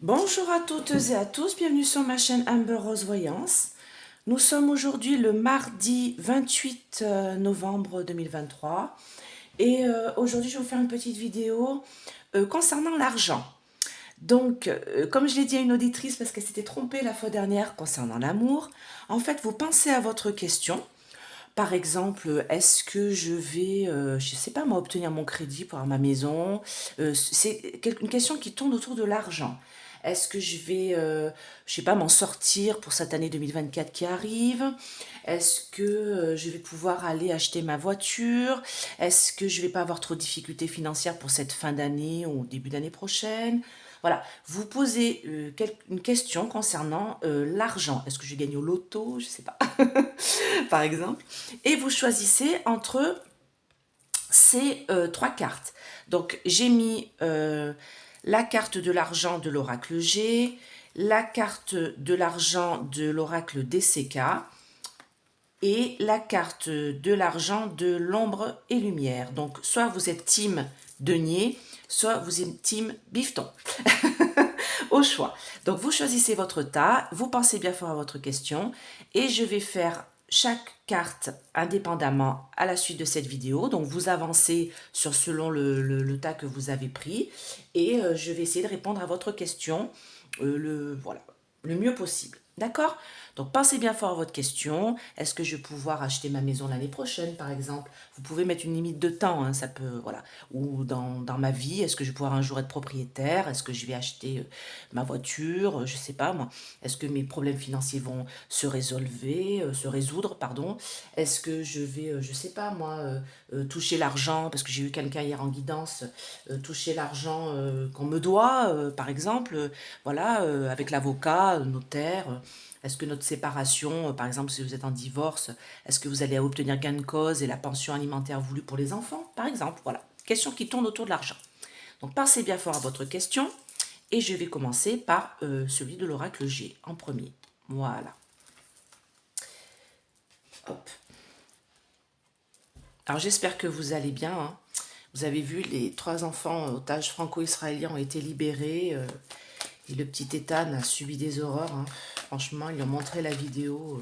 Bonjour à toutes et à tous, bienvenue sur ma chaîne Amber Rose Voyance. Nous sommes aujourd'hui le mardi 28 novembre 2023 et aujourd'hui je vais vous faire une petite vidéo concernant l'argent. Donc, comme je l'ai dit à une auditrice parce qu'elle s'était trompée la fois dernière concernant l'amour, en fait vous pensez à votre question. Par exemple, est-ce que je vais, je sais pas moi, obtenir mon crédit pour avoir ma maison? C'est une question qui tourne autour de l'argent. Est-ce que je vais, je sais pas, m'en sortir pour cette année 2024 qui arrive? Est-ce que je vais pouvoir aller acheter ma voiture? Est-ce que je vais pas avoir trop de difficultés financières pour cette fin d'année ou début d'année prochaine? Voilà, vous posez une question concernant l'argent. Est-ce que je gagne au loto? Je sais pas, par exemple. Et vous choisissez entre ces trois cartes. Donc, j'ai mis la carte de l'argent de l'oracle G, la carte de l'argent de l'oracle DCK et la carte de l'argent de l'ombre et lumière. Donc, soit vous êtes team denier, soit vous êtes team bifton. Au choix. Donc, vous choisissez votre tas, vous pensez bien fort à votre question et je vais faire chaque carte indépendamment à la suite de cette vidéo. Donc, vous avancez selon le tas que vous avez pris et je vais essayer de répondre à votre question voilà, le mieux possible. D'accord? Donc, pensez bien fort à votre question. Est-ce que je vais pouvoir acheter ma maison l'année prochaine, par exemple? Vous pouvez mettre une limite de temps, hein, ça peut, voilà. Ou dans ma vie, est-ce que je vais pouvoir un jour être propriétaire? Est-ce que je vais acheter ma voiture? Je sais pas, moi. Est-ce que mes problèmes financiers vont se résoudre, pardon? Est-ce que je vais, je sais pas, moi, toucher l'argent, parce que j'ai eu quelqu'un hier en guidance, toucher l'argent qu'on me doit, par exemple, voilà, avec l'avocat, le notaire. Est-ce que notre séparation, par exemple, si vous êtes en divorce, est-ce que vous allez obtenir gain de cause et la pension alimentaire voulue pour les enfants, par exemple? Voilà, question qui tourne autour de l'argent. Donc, pensez bien fort à votre question et je vais commencer par celui de l'oracle G en premier. Voilà. Hop. Alors, j'espère que vous allez bien, hein. Vous avez vu, les 3 enfants otages franco-israéliens ont été libérés et le petit Ethan a subi des horreurs, hein. Franchement, ils ont montré la vidéo.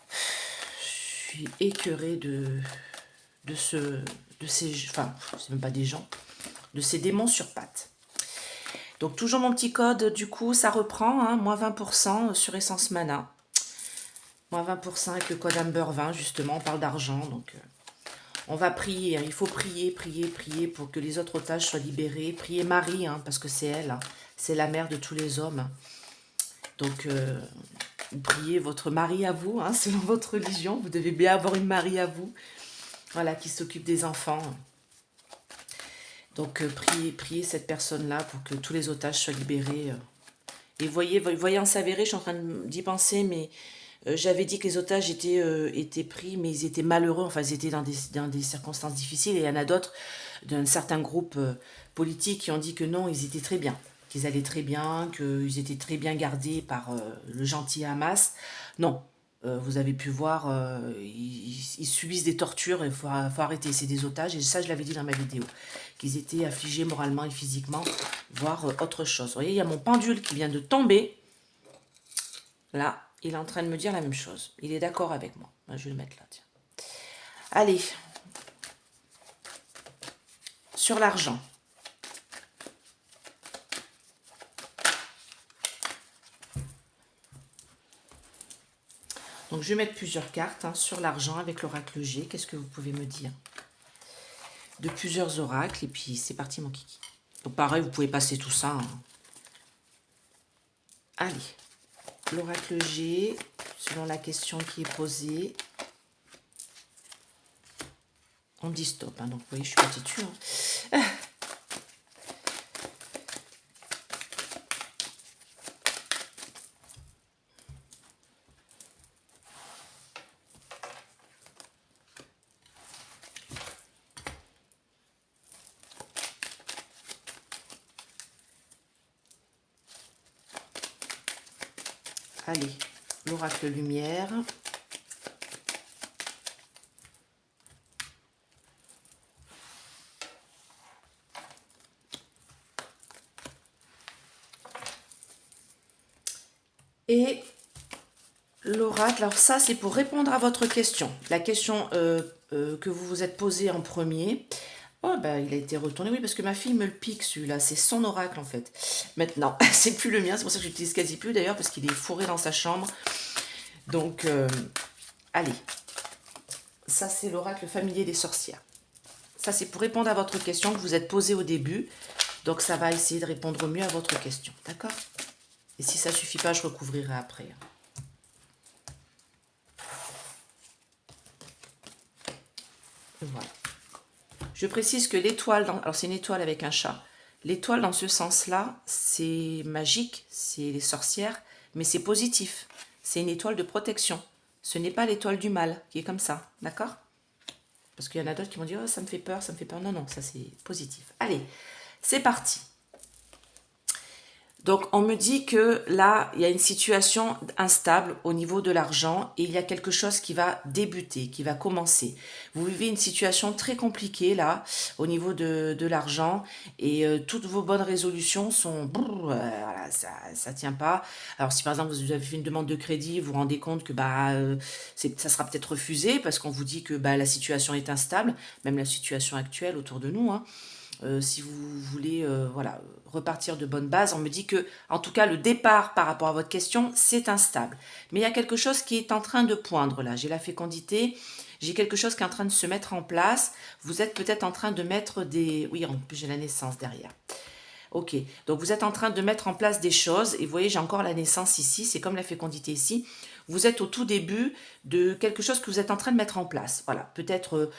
Je suis écœurée de ces, enfin, c'est même pas des gens, de ces démons sur pattes. Donc toujours mon petit code, du coup, ça reprend, hein, moins 20% sur Essence Mana. Moins 20% avec le code Amber 20, justement, on parle d'argent, donc on va prier, hein. Il faut prier, prier, prier pour que les autres otages soient libérés. Priez Marie, hein, parce que c'est elle, hein, c'est la mère de tous les hommes. Donc, priez votre mari à vous, hein, selon votre religion. Vous devez bien avoir une Marie à vous, voilà, qui s'occupe des enfants. Donc, priez cette personne-là pour que tous les otages soient libérés. Et voyant s'avérer, je suis en train d'y penser, mais j'avais dit que les otages étaient pris, mais ils étaient malheureux, enfin, ils étaient dans des circonstances difficiles. Et il y en a d'autres, d'un certain groupe politique, qui ont dit que non, ils étaient très bien, qu'ils allaient très bien, qu'ils étaient très bien gardés par le gentil Hamas. Non. Vous avez pu voir, ils subissent des tortures, il faut arrêter, c'est des otages, et ça je l'avais dit dans ma vidéo, qu'ils étaient affligés moralement et physiquement, voire autre chose. Vous voyez, il y a mon pendule qui vient de tomber, là, il est en train de me dire la même chose, il est d'accord avec moi. Je vais le mettre là, tiens. Allez, sur l'argent. Donc je vais mettre plusieurs cartes, hein, sur l'argent avec l'oracle G. Qu'est-ce que vous pouvez me dire? De plusieurs oracles, et puis c'est parti mon kiki. Donc pareil, vous pouvez passer tout ça, hein. Allez, l'oracle G, selon la question qui est posée. On dit stop, hein, donc vous voyez, je suis pas têtue, hein. Allez, l'oracle lumière. Et l'oracle, alors ça c'est pour répondre à votre question. La question que vous vous êtes posée en premier. Oh bah il a été retourné, oui, parce que ma fille me le pique celui-là, c'est son oracle en fait. Maintenant, c'est plus le mien, c'est pour ça que je l'utilise quasi plus d'ailleurs, parce qu'il est fourré dans sa chambre. Donc, allez, ça c'est l'oracle familier des sorcières. Ça c'est pour répondre à votre question que vous êtes posée au début. Donc ça va essayer de répondre mieux à votre question, d'accord? Et si ça ne suffit pas, je recouvrirai après. Voilà. Je précise que l'étoile, alors c'est une étoile avec un chat. L'étoile dans ce sens-là, c'est magique, c'est les sorcières, mais c'est positif. C'est une étoile de protection. Ce n'est pas l'étoile du mal qui est comme ça, d'accord? Parce qu'il y en a d'autres qui vont dire oh, ça me fait peur, ça me fait peur. Non, non, ça c'est positif. Allez, c'est parti. Donc, on me dit que là, il y a une situation instable au niveau de l'argent et il y a quelque chose qui va débuter, qui va commencer. Vous vivez une situation très compliquée là, au niveau de l'argent et toutes vos bonnes résolutions sont... voilà, ça tient pas. Alors, si par exemple, vous avez fait une demande de crédit, vous vous rendez compte que ça sera peut-être refusé parce qu'on vous dit que la situation est instable, même la situation actuelle autour de nous, hein. Si vous voulez voilà, repartir de bonnes bases, on me dit que, en tout cas, le départ par rapport à votre question, c'est instable. Mais il y a quelque chose qui est en train de poindre là. J'ai la fécondité, j'ai quelque chose qui est en train de se mettre en place. Vous êtes peut-être en train de mettre des... Oui, en plus j'ai la naissance derrière. Ok, donc vous êtes en train de mettre en place des choses, et vous voyez, j'ai encore la naissance ici, c'est comme la fécondité ici. Vous êtes au tout début de quelque chose que vous êtes en train de mettre en place. Voilà, peut-être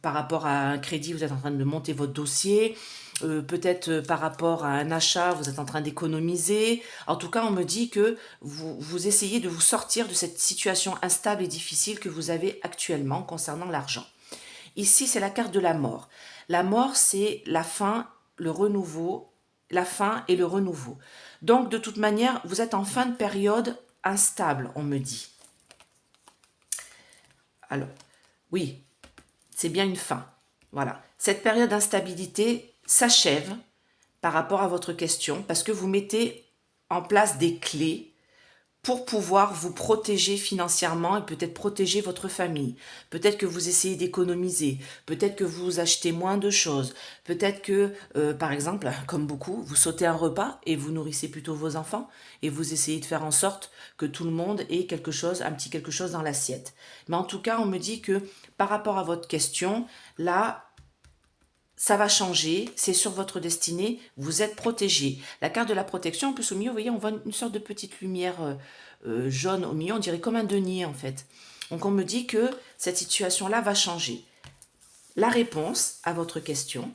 par rapport à un crédit, vous êtes en train de monter votre dossier, peut-être par rapport à un achat, vous êtes en train d'économiser. En tout cas, on me dit que vous essayez de vous sortir de cette situation instable et difficile que vous avez actuellement concernant l'argent. Ici, c'est la carte de la mort. La mort, c'est la fin, le renouveau, la fin et le renouveau. Donc, de toute manière, vous êtes en fin de période instable, on me dit. Alors, oui, c'est bien une fin. Voilà. Cette période d'instabilité s'achève par rapport à votre question parce que vous mettez en place des clés pour pouvoir vous protéger financièrement et peut-être protéger votre famille. Peut-être que vous essayez d'économiser, peut-être que vous achetez moins de choses, peut-être que, par exemple, comme beaucoup, vous sautez un repas et vous nourrissez plutôt vos enfants et vous essayez de faire en sorte que tout le monde ait quelque chose, un petit quelque chose dans l'assiette. Mais en tout cas, on me dit que par rapport à votre question, là, ça va changer, c'est sur votre destinée, vous êtes protégé. La carte de la protection, en plus au milieu, vous voyez, on voit une sorte de petite lumière jaune au milieu, on dirait comme un denier en fait. Donc on me dit que cette situation-là va changer. La réponse à votre question,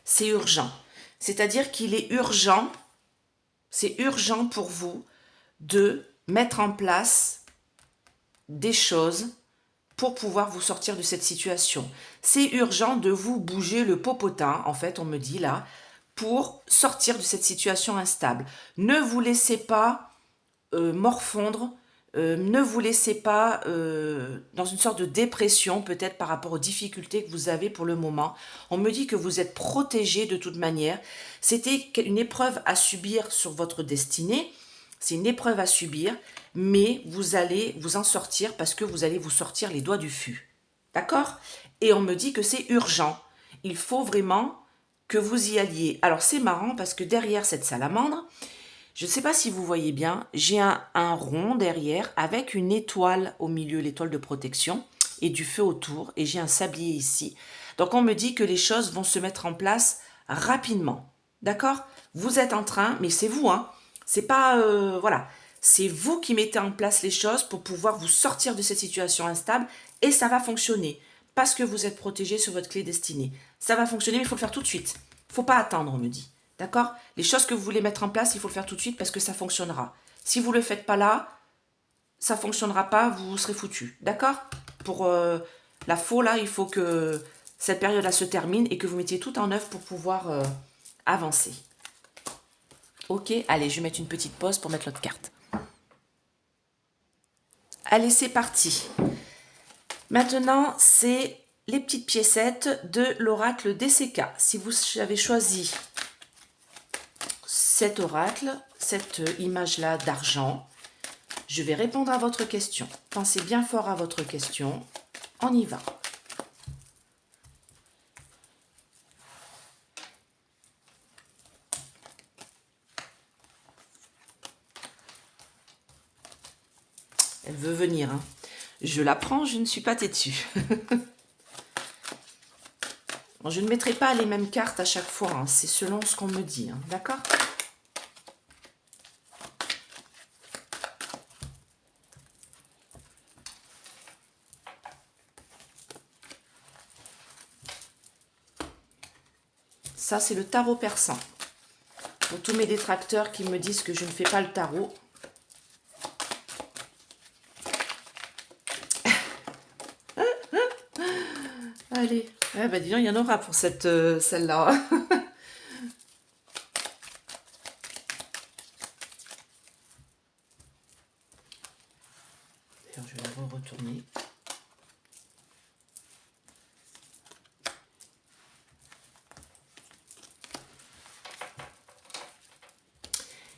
c'est urgent. C'est-à-dire qu'il est urgent, c'est urgent pour vous de mettre en place des choses pour pouvoir vous sortir de cette situation. C'est urgent de vous bouger le popotin, en fait, on me dit là, pour sortir de cette situation instable. Ne vous laissez pas morfondre, ne vous laissez pas dans une sorte de dépression, peut-être par rapport aux difficultés que vous avez pour le moment. On me dit que vous êtes protégé de toute manière. C'était une épreuve à subir sur votre destinée. C'est une épreuve à subir, mais vous allez vous en sortir parce que vous allez vous sortir les doigts du fût. D'accord? Et on me dit que c'est urgent. Il faut vraiment que vous y alliez. Alors c'est marrant parce que derrière cette salamandre, je ne sais pas si vous voyez bien, j'ai un rond derrière avec une étoile au milieu, l'étoile de protection, et du feu autour, et j'ai un sablier ici. Donc on me dit que les choses vont se mettre en place rapidement. D'accord? Vous êtes en train, mais c'est vous, hein? C'est pas... voilà. C'est vous qui mettez en place les choses pour pouvoir vous sortir de cette situation instable, et ça va fonctionner. Parce que vous êtes protégé sur votre clé destinée. Ça va fonctionner, mais il faut le faire tout de suite. Il ne faut pas attendre, on me dit. D'accord? Les choses que vous voulez mettre en place, il faut le faire tout de suite parce que ça fonctionnera. Si vous ne le faites pas là, ça ne fonctionnera pas, vous serez foutu. D'accord? Pour la faux, là, il faut que cette période-là se termine et que vous mettiez tout en œuvre pour pouvoir avancer. Ok? Allez, je vais mettre une petite pause pour mettre l'autre carte. Allez, c'est parti. Maintenant, c'est les petites piécettes de l'oracle DCK. Si vous avez choisi cet oracle, cette image-là d'argent. Je vais répondre à votre question. Pensez bien fort à votre question. On y va. Elle veut venir, hein. Je la prends, je ne suis pas têtue. Bon, je ne mettrai pas les mêmes cartes à chaque fois, hein. C'est selon ce qu'on me dit, hein. D'accord? Ça, c'est le tarot persan. Pour tous mes détracteurs qui me disent que je ne fais pas le tarot. Allez, ah bah dis donc, il y en aura pour celle-là. D'ailleurs, je vais la retourner.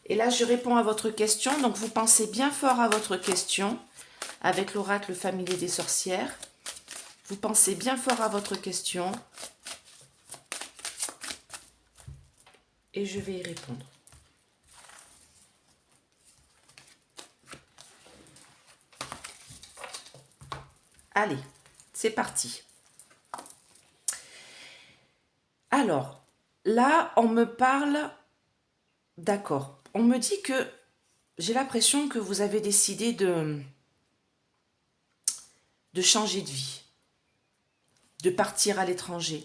Et là, je réponds à votre question. Donc, vous pensez bien fort à votre question avec l'oracle familier des sorcières. Vous pensez bien fort à votre question. Et je vais y répondre. Allez, c'est parti. Alors, là, on me parle... D'accord. On me dit que j'ai l'impression que vous avez décidé de changer de vie, de partir à l'étranger,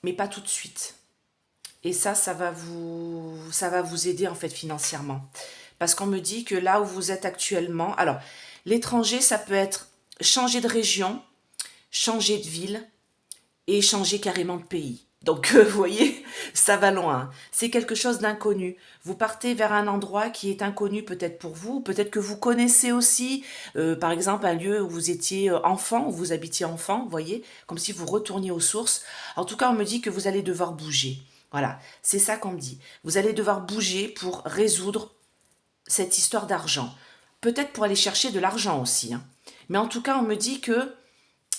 mais pas tout de suite. Et ça va vous aider en fait financièrement. Parce qu'on me dit que là où vous êtes actuellement, alors l'étranger, ça peut être changer de région, changer de ville et changer carrément de pays. Donc, vous voyez, ça va loin. C'est quelque chose d'inconnu. Vous partez vers un endroit qui est inconnu peut-être pour vous, peut-être que vous connaissez aussi, par exemple, un lieu où vous étiez enfant, où vous habitiez enfant, vous voyez, comme si vous retourniez aux sources. En tout cas, on me dit que vous allez devoir bouger. Voilà, c'est ça qu'on me dit. Vous allez devoir bouger pour résoudre cette histoire d'argent. Peut-être pour aller chercher de l'argent aussi, hein. Mais en tout cas, on me dit que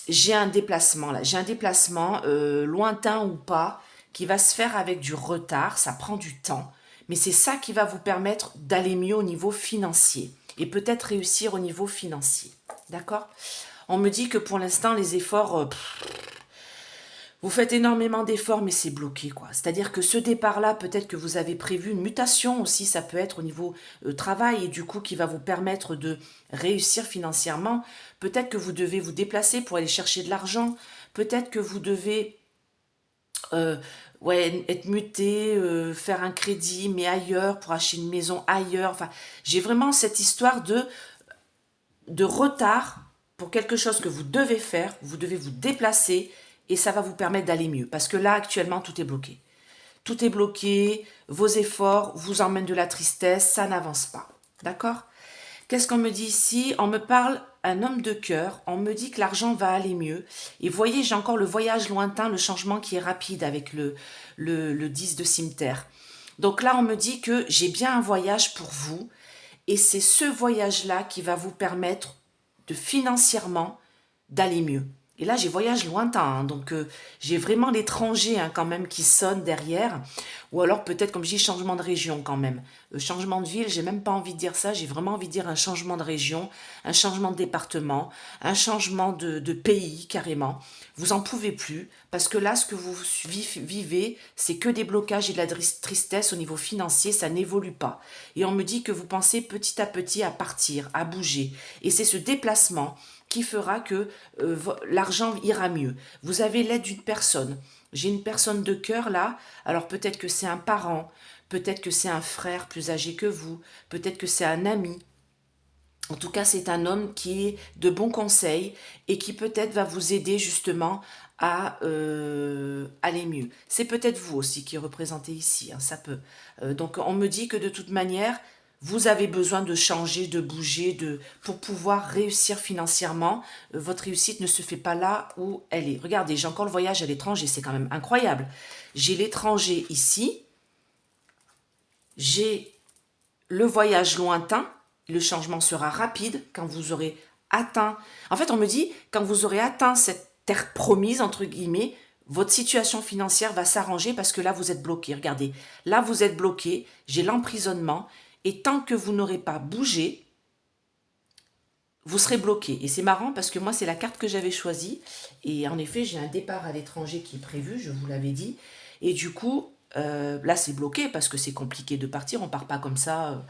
j'ai un déplacement là, j'ai un déplacement lointain ou pas, qui va se faire avec du retard, ça prend du temps, mais c'est ça qui va vous permettre d'aller mieux au niveau financier, et peut-être réussir au niveau financier, d'accord? On me dit que pour l'instant, les efforts, vous faites énormément d'efforts, mais c'est bloqué, quoi. C'est-à-dire que ce départ-là, peut-être que vous avez prévu une mutation aussi, ça peut être au niveau travail, et du coup, qui va vous permettre de réussir financièrement. Peut-être que vous devez vous déplacer pour aller chercher de l'argent. Peut-être que vous devez ouais, être muté, faire un crédit, mais ailleurs, pour acheter une maison ailleurs. Enfin, j'ai vraiment cette histoire de retard pour quelque chose que vous devez faire. Vous devez vous déplacer, et ça va vous permettre d'aller mieux. Parce que là, actuellement, tout est bloqué. Tout est bloqué, vos efforts vous emmènent de la tristesse, ça n'avance pas. D'accord? Qu'est-ce qu'on me dit ici? On me parle un homme de cœur, on me dit que l'argent va aller mieux. Et vous voyez, j'ai encore le voyage lointain, le changement qui est rapide avec le 10 de cimetière. Donc là, on me dit que j'ai bien un voyage pour vous. Et c'est ce voyage-là qui va vous permettre de financièrement d'aller mieux. Et là, j'ai voyage lointain, hein, donc j'ai vraiment l'étranger hein, quand même qui sonne derrière. Ou alors peut-être, comme je dis, changement de région quand même. Changement de ville, j'ai même pas envie de dire ça, j'ai vraiment envie de dire un changement de région, un changement de département, un changement de pays carrément. Vous en pouvez plus, parce que là, ce que vous vivez, c'est que des blocages et de la tristesse au niveau financier, ça n'évolue pas. Et on me dit que vous pensez petit à petit à partir, à bouger. Et c'est ce déplacement qui fera que l'argent ira mieux. Vous avez l'aide d'une personne. J'ai une personne de cœur là, alors peut-être que c'est un parent, peut-être que c'est un frère plus âgé que vous, peut-être que c'est un ami. En tout cas, c'est un homme qui est de bons conseils et qui peut-être va vous aider justement à aller mieux. C'est peut-être vous aussi qui est représenté ici, hein, ça peut. Donc on me dit que de toute manière, vous avez besoin de changer, de bouger, pour pouvoir réussir financièrement. Votre réussite ne se fait pas là où elle est. Regardez, j'ai encore le voyage à l'étranger, c'est quand même incroyable. J'ai l'étranger ici, j'ai le voyage lointain, le changement sera rapide quand vous aurez atteint. En fait, on me dit, quand vous aurez atteint cette terre promise, entre guillemets, votre situation financière va s'arranger parce que là, vous êtes bloqué. Regardez, là, vous êtes bloqué, j'ai l'emprisonnement, et tant que vous n'aurez pas bougé, vous serez bloqué. Et c'est marrant parce que moi, c'est la carte que j'avais choisie. Et en effet, j'ai un départ à l'étranger qui est prévu, je vous l'avais dit. Et du coup, là, c'est bloqué parce que c'est compliqué de partir. On ne part pas comme ça,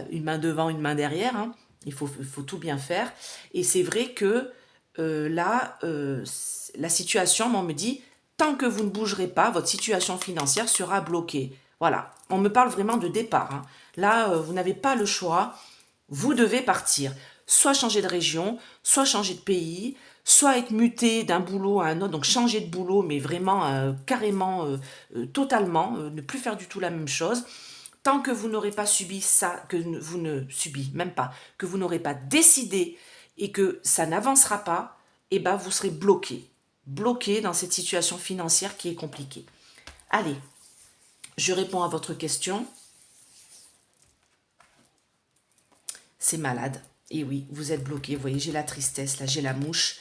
une main devant, une main derrière. Hein. Il faut tout bien faire. Et c'est vrai que là, la situation, on me dit, tant que vous ne bougerez pas, votre situation financière sera bloquée. Voilà, on me parle vraiment de départ. Hein. Là, vous n'avez pas le choix. Vous devez partir. Soit changer de région, soit changer de pays, soit être muté d'un boulot à un autre, donc changer de boulot, mais vraiment carrément, totalement, ne plus faire du tout la même chose. Tant que vous n'aurez pas subi ça, que vous ne subissez même pas, que vous n'aurez pas décidé et que ça n'avancera pas, eh ben vous serez bloqué. Bloqué dans cette situation financière qui est compliquée. Allez, je réponds à votre question. C'est malade. Et oui, vous êtes bloqué. Vous voyez, j'ai la tristesse, là, j'ai la mouche.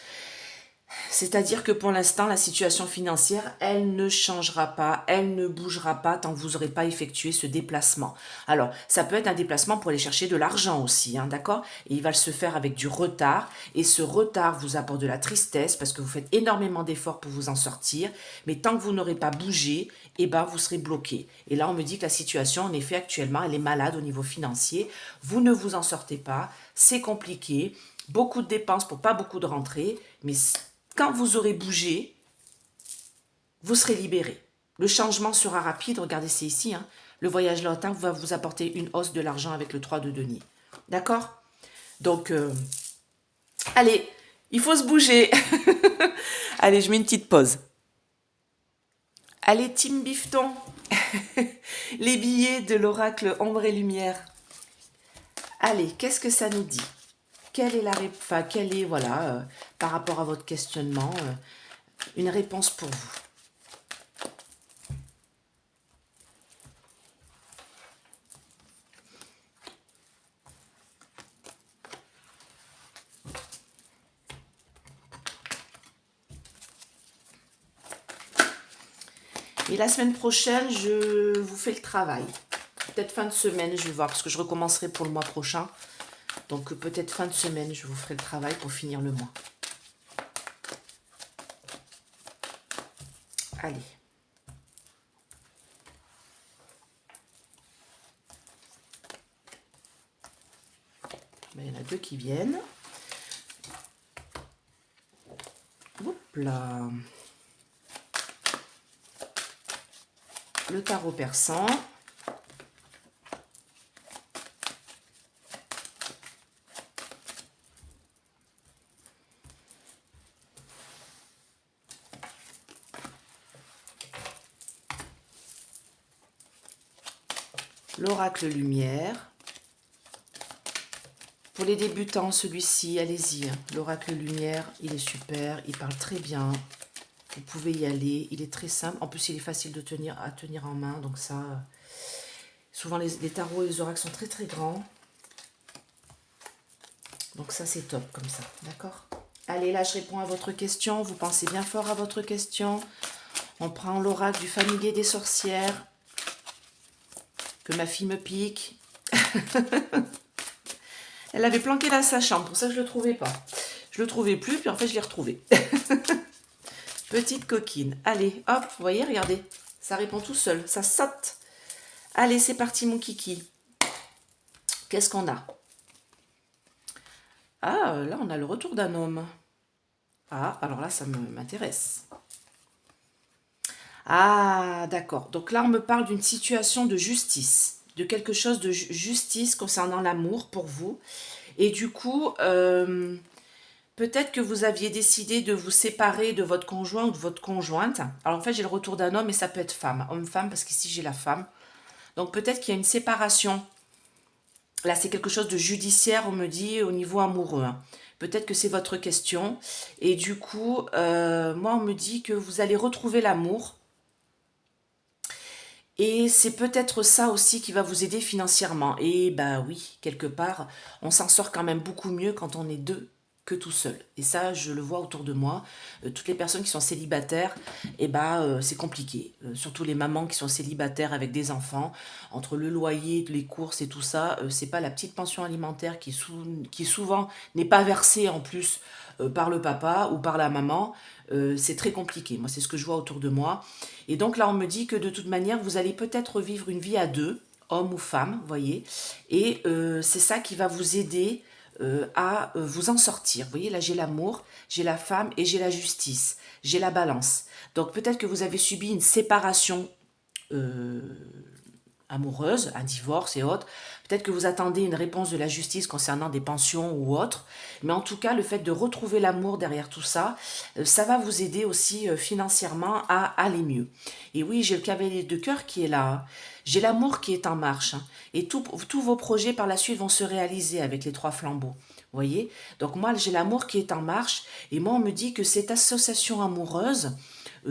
C'est-à-dire que pour l'instant, la situation financière, elle ne changera pas, elle ne bougera pas tant que vous n'aurez pas effectué ce déplacement. Alors, ça peut être un déplacement pour aller chercher de l'argent aussi, hein, d'accord? Et il va se faire avec du retard. Et ce retard vous apporte de la tristesse parce que vous faites énormément d'efforts pour vous en sortir. Mais tant que vous n'aurez pas bougé, eh ben, vous serez bloqué. Et là, on me dit que la situation, en effet, actuellement, elle est malade au niveau financier. Vous ne vous en sortez pas, c'est compliqué. Beaucoup de dépenses pour pas beaucoup de rentrées, mais quand vous aurez bougé, vous serez libéré. Le changement sera rapide. Regardez, c'est ici. Hein. Le voyage lointain va vous apporter une hausse de l'argent avec le 3 de denier. D'accord? Donc, allez, il faut se bouger. Allez, je mets une petite pause. Allez, Team Bifton. Les billets de l'oracle Ombre et Lumière. Allez, qu'est-ce que ça nous dit? Quelle est la réponse, enfin, quelle est, voilà, par rapport à votre questionnement, une réponse pour vous? Et la semaine prochaine, je vous fais le travail. Peut-être fin de semaine, je vais voir, parce que je recommencerai pour le mois prochain. Donc peut-être fin de semaine, je vous ferai le travail pour finir le mois. Allez. Ben, il y en a deux qui viennent. Hop là. Le tarot persan. L'oracle lumière. Pour les débutants, celui-ci, allez-y. L'oracle lumière, il est super, il parle très bien. Vous pouvez y aller, il est très simple. En plus, il est facile de à tenir en main. Donc ça, souvent les tarots et les oracles sont très très grands. Donc ça, c'est top comme ça, d'accord? Allez, là, je réponds à votre question. Vous pensez bien fort à votre question. On prend l'oracle du familier des sorcières. Que ma fille me pique. Elle avait planqué dans sa chambre, pour ça que je ne le trouvais pas. Je le trouvais plus, puis en fait, je l'ai retrouvé. Petite coquine. Allez, hop, vous voyez, regardez. Ça répond tout seul, ça saute. Allez, c'est parti, mon kiki. Qu'est-ce qu'on a? Ah, là, on a le retour d'un homme. Ah, alors là, ça m'intéresse. Ah, d'accord. Donc là, on me parle d'une situation de justice, de quelque chose de justice concernant l'amour pour vous. Et du coup, peut-être que vous aviez décidé de vous séparer de votre conjoint ou de votre conjointe. Alors en fait, j'ai le retour d'un homme et ça peut être femme, homme-femme, parce qu'ici, j'ai la femme. Donc peut-être qu'il y a une séparation. Là, c'est quelque chose de judiciaire, on me dit, au niveau amoureux. Hein. Peut-être que c'est votre question. Et du coup, moi, on me dit que vous allez retrouver l'amour. Et c'est peut-être ça aussi qui va vous aider financièrement. Et bah oui, quelque part, on s'en sort quand même beaucoup mieux quand on est deux que tout seul. Et ça, je le vois autour de moi. Toutes les personnes qui sont célibataires, et bah c'est compliqué. Surtout les mamans qui sont célibataires avec des enfants, entre le loyer, les courses et tout ça, c'est pas la petite pension alimentaire qui souvent n'est pas versée en plus par le papa ou par la maman. C'est très compliqué. Moi, c'est ce que je vois autour de moi. Et donc là, on me dit que de toute manière, vous allez peut-être vivre une vie à deux, homme ou femme, vous voyez. Et c'est ça qui va vous aider à vous en sortir. Vous voyez, là, j'ai l'amour, j'ai la femme et j'ai la justice. J'ai la balance. Donc peut-être que vous avez subi une séparation euh, amoureuse, un divorce et autres. Peut-être que vous attendez une réponse de la justice concernant des pensions ou autres. Mais en tout cas, le fait de retrouver l'amour derrière tout ça, ça va vous aider aussi financièrement à aller mieux. Et oui, j'ai le cavalier de cœur qui est là, hein. J'ai l'amour qui est en marche, hein. Et tous vos projets par la suite vont se réaliser avec les trois flambeaux. Vous voyez? Donc moi, j'ai l'amour qui est en marche. Et moi, on me dit que cette association amoureuse,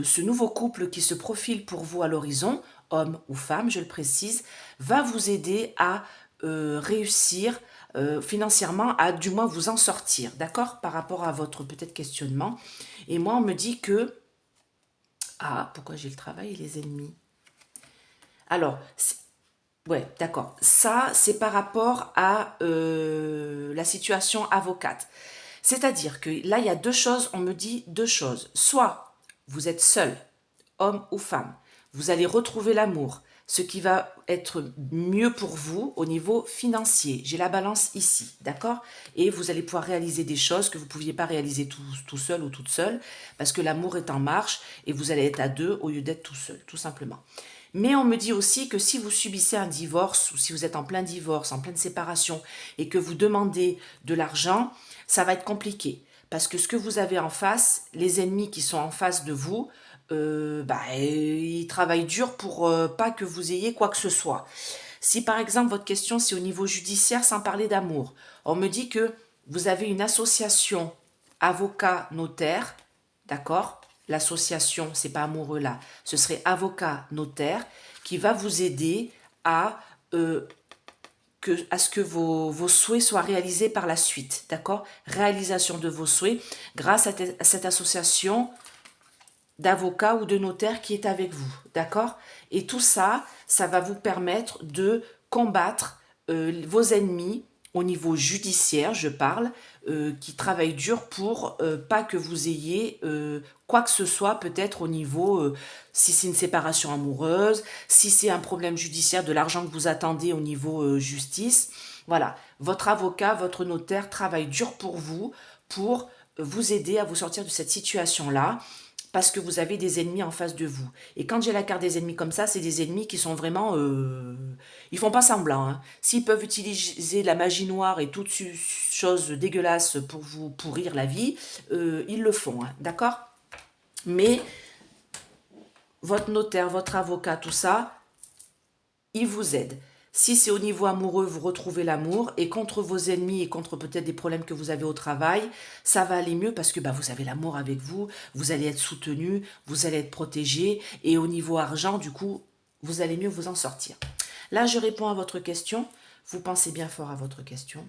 ce nouveau couple qui se profile pour vous à l'horizon, homme ou femme, je le précise, va vous aider à réussir financièrement, à du moins vous en sortir, d'accord? Par rapport à votre peut-être questionnement. Et moi, on me dit que... Ah, pourquoi j'ai le travail et les ennemis? Alors, ouais, d'accord. Ça, c'est par rapport à la situation avocate. C'est-à-dire que là, il y a deux choses, on me dit deux choses. Soit vous êtes seul, homme ou femme, vous allez retrouver l'amour, ce qui va être mieux pour vous au niveau financier. J'ai la balance ici, d'accord? Et vous allez pouvoir réaliser des choses que vous ne pouviez pas réaliser tout seul ou toute seule, parce que l'amour est en marche et vous allez être à deux au lieu d'être tout seul, tout simplement. Mais on me dit aussi que si vous subissez un divorce ou si vous êtes en plein divorce, en pleine séparation et que vous demandez de l'argent, ça va être compliqué. Parce que ce que vous avez en face, les ennemis qui sont en face de vous, ils travaillent dur pour pas que vous ayez quoi que ce soit. Si par exemple votre question c'est au niveau judiciaire sans parler d'amour, on me dit que vous avez une association avocat-notaire, d'accord? L'association, c'est pas amoureux là, ce serait avocat-notaire qui va vous aider à, à ce que vos souhaits soient réalisés par la suite, d'accord? Réalisation de vos souhaits grâce à cette association d'avocat ou de notaire qui est avec vous, d'accord? Et tout ça, ça va vous permettre de combattre vos ennemis au niveau judiciaire, je parle, qui travaillent dur pour pas que vous ayez quoi que ce soit, peut-être au niveau, si c'est une séparation amoureuse, si c'est un problème judiciaire, de l'argent que vous attendez au niveau justice. Voilà, votre avocat, votre notaire travaille dur pour vous aider à vous sortir de cette situation-là parce que vous avez des ennemis en face de vous. Et quand j'ai la carte des ennemis comme ça, c'est des ennemis qui sont vraiment... ils font pas semblant, hein. S'ils peuvent utiliser la magie noire et toutes choses dégueulasses pour vous pourrir la vie, ils le font, hein, d'accord? Mais votre notaire, votre avocat, tout ça, il vous aide. Si c'est au niveau amoureux, vous retrouvez l'amour et contre vos ennemis et contre peut-être des problèmes que vous avez au travail, ça va aller mieux parce que vous avez l'amour avec vous, vous allez être soutenu, vous allez être protégé et au niveau argent, du coup, vous allez mieux vous en sortir. Là, je réponds à votre question. Vous pensez bien fort à votre question.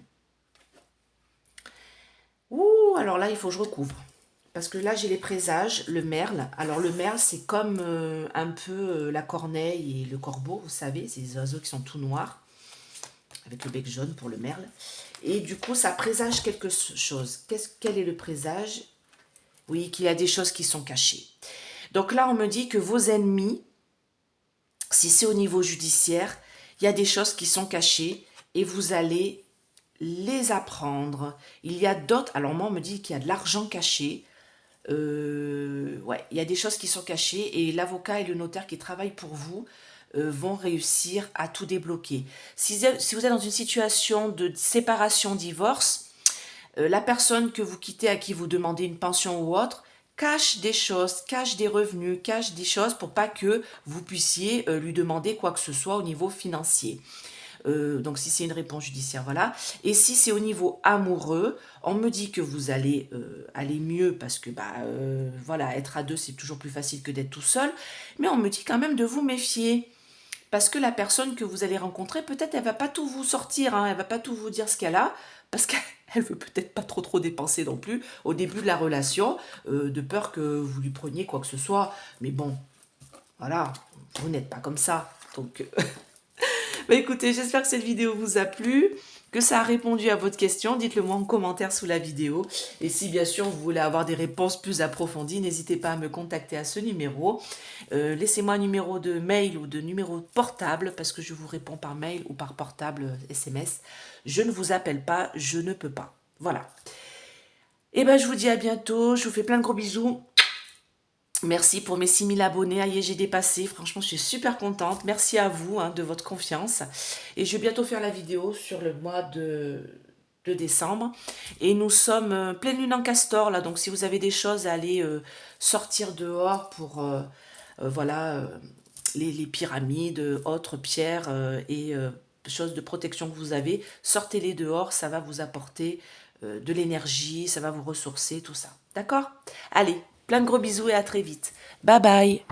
Ouh, alors là, il faut que je recouvre. Parce que là, j'ai les présages, le merle. Alors, le merle, c'est comme un peu la corneille et le corbeau, vous savez, c'est des oiseaux qui sont tout noirs, avec le bec jaune pour le merle. Et du coup, ça présage quelque chose. Quel est le présage? Oui, qu'il y a des choses qui sont cachées. Donc là, on me dit que vos ennemis, si c'est au niveau judiciaire, il y a des choses qui sont cachées et vous allez les apprendre. Il y a d'autres... Alors moi, on me dit qu'il y a de l'argent caché. Ouais, il y a des choses qui sont cachées et l'avocat et le notaire qui travaillent pour vous vont réussir à tout débloquer. Si vous êtes dans une situation de séparation, divorce, la personne que vous quittez, à qui vous demandez une pension ou autre, cache des choses, cache des revenus, cache des choses pour pas que vous puissiez lui demander quoi que ce soit au niveau financier. Donc si c'est une réponse judiciaire, voilà. Et si c'est au niveau amoureux, on me dit que vous allez aller mieux parce que voilà, être à deux c'est toujours plus facile que d'être tout seul. Mais on me dit quand même de vous méfier. parce que la personne que vous allez rencontrer, peut-être elle va pas tout vous sortir, hein, elle va pas tout vous dire ce qu'elle a, parce qu'elle veut peut-être pas trop dépenser non plus au début de la relation, de peur que vous lui preniez quoi que ce soit. Mais bon, voilà, vous n'êtes pas comme ça. Donc, bah écoutez, j'espère que cette vidéo vous a plu, que ça a répondu à votre question. Dites-le moi en commentaire sous la vidéo. Et si bien sûr vous voulez avoir des réponses plus approfondies, n'hésitez pas à me contacter à ce numéro. Laissez-moi un numéro de mail ou de numéro portable, parce que je vous réponds par mail ou par portable SMS. Je ne vous appelle pas, je ne peux pas. Voilà. Et ben je vous dis à bientôt, je vous fais plein de gros bisous. Merci pour mes 6000 abonnés. Aïe, j'ai dépassé. Franchement, je suis super contente. Merci à vous de votre confiance. Et je vais bientôt faire la vidéo sur le mois de décembre. Et nous sommes pleine lune en castor, là. Donc, si vous avez des choses à aller sortir dehors pour, voilà, les pyramides, autres pierres et choses de protection que vous avez, sortez-les dehors. Ça va vous apporter de l'énergie, ça va vous ressourcer, tout ça. D'accord? Allez, plein de gros bisous et à très vite. Bye bye.